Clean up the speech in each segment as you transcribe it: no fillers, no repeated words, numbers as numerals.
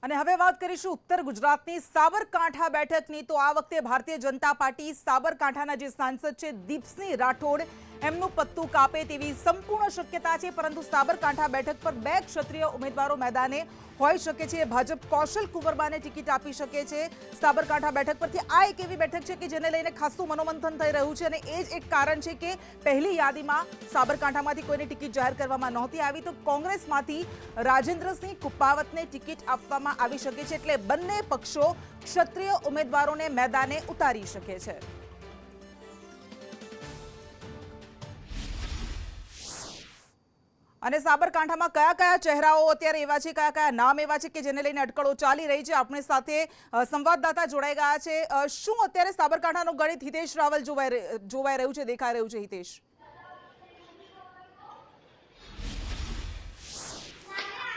અને હવે વાત કરીશું ઉત્તર ગુજરાતની સાબરકાંઠા બેઠકની। તો આ વખતે ભારતીય જનતા પાર્ટી સાબરકાંઠાના જે સાંસદ છે દીપસિંહ રાઠોડ એમનું પત્તું કાપે તેવી સંપૂર્ણ શક્યતા છે, પરંતુ સાબરકાંઠા બેઠક પર બે ક્ષત્રિય ઉમેદવારો મેદાને હોઈ શકે છે। ભાજપ કૌશલ કુંવરબાને ટિકિટ આપી શકે છે સાબરકાંઠા બેઠક પરથી। આ એક એવી બેઠક છે કે જેને લઈને ખાસું મનોમંથન થઈ રહ્યું છે અને એ જ એક કારણ છે કે પહેલી યાદીમાં સાબરકાંઠામાંથી કોઈને ટિકિટ જાહેર કરવામાં નહોતી આવી, તો કોંગ્રેસમાંથી રાજેન્દ્રસિંહ કુપાવતને ટિકિટ આપવામાં આવી શકે છે, એટલે બંને પક્ષો ક્ષત્રિય ઉમેદવારોને મેદાને ઉતારી શકે છે। અને સાબરકાંઠામાં કયા કયા ચહેરાઓ અત્યારે એવા છે, કયા કયા નામ એવા છે કે જેને લઈને અટકળો ચાલી રહી છે? આપણી સાથે સંવાદદાતા જોડાઈ ગયા છે। શું અત્યારે સાબરકાંઠાનું ગણિત હિતેશ રાવલ જોવાઈ રહ્યું છે, દેખાઈ રહ્યું છે? હિતેશ,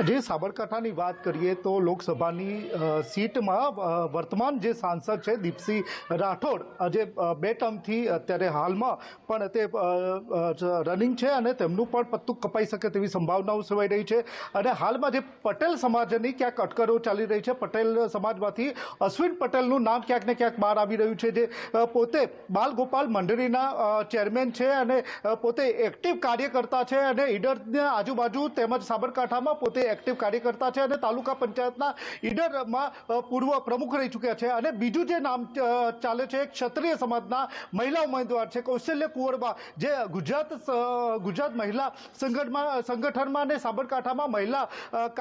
જે સાબરકાંઠાની વાત કરીએ તો લોકસભાની સીટમાં વર્તમાન જે સાંસદ છે દીપસિંહ રાઠોડ જે બે ટર્મથી અત્યારે હાલમાં પણ તે રનિંગ છે અને તેમનું પણ પત્તું કપાઈ શકે તેવી સંભાવનાઓ સેવાઈ રહી છે। અને હાલમાં જે પટેલ સમાજની ક્યાંક અટકળો ચાલી રહી છે, પટેલ સમાજમાંથી અશ્વિન પટેલનું નામ ક્યાંક ને ક્યાંક બહાર આવી રહ્યું છે, જે પોતે બાલગોપાલ મંડળીના ચેરમેન છે અને પોતે એક્ટિવ કાર્યકર્તા છે અને ઈડરના આજુબાજુ તેમજ સાબરકાંઠામાં પોતે એક્ટિવ કાર્યકર્તા છે અને તાલુકા પંચાયતના ઈડરમાં પૂર્વ પ્રમુખ રહી ચૂક્યા છે। અને બીજું જે નામ ચાલે છે ક્ષત્રિય સમાજના મહિલા ઉમેદવાર છે કૌશલ્ય કુંવરબા, જે ગુજરાત મહિલા સંગઠનમાં અને સાબરકાંઠામાં મહિલા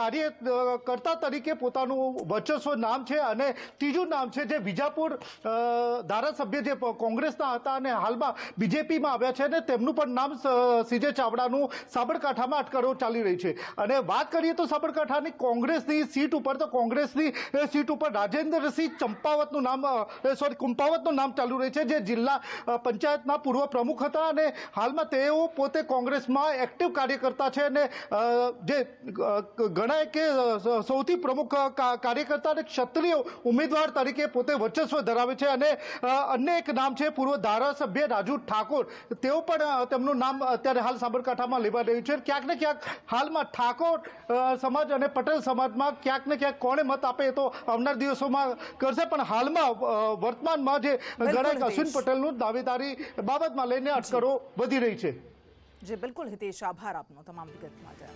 કાર્યકર્તા તરીકે પોતાનું વર્ચસ્વ નામ છે। અને ત્રીજું નામ છે જે વિજાપુર ધારાસભ્ય જે કોંગ્રેસના હતા અને હાલમાં બીજેપીમાં આવ્યા છે અને તેમનું પણ નામ સીજે ચાવડાનું સાબરકાંઠામાં અટકળો ચાલી રહી છે। અને વાત કરીએ તો સાબરકાંઠાની કોંગ્રેસની સીટ ઉપર, તો કોંગ્રેસની સીટ ઉપર રાજેન્દ્રસિંહ કુંપાવતનું નામ ચાલુ રહે છે, જે જિલ્લા પંચાયતના પૂર્વ પ્રમુખ હતા અને હાલમાં તેઓ પોતે કોંગ્રેસમાં એક્ટિવ કાર્યકર્તા છે અને જે ગણાય કે સૌથી પ્રમુખ કાર્યકર્તા અને ક્ષત્રિય ઉમેદવાર તરીકે પોતે વર્ચસ્વ ધરાવે છે। અને અન્ય એક નામ છે પૂર્વ ધારાસભ્ય રાજુ ઠાકોર, તેઓ પણ તેમનું નામ અત્યારે હાલ સાબરકાંઠામાં લેવા રહ્યું છે। ક્યાંક ને ક્યાંક હાલમાં ઠાકોર સમાજ અને પટેલ સમાજમાં ક્યાંક ને ક્યાંક કોણે મત આપે એ તો આવનાર દિવસોમાં કરશે, પણ હાલમાં વર્તમાનમાં જે ગણાય અશ્વિન પટેલનું દાવેદારી બાબતમાં લઈને અટકળો વધી રહી છે। જી બિલકુલ હિતેશ, આભાર આપનો તમામ વિગત માટે।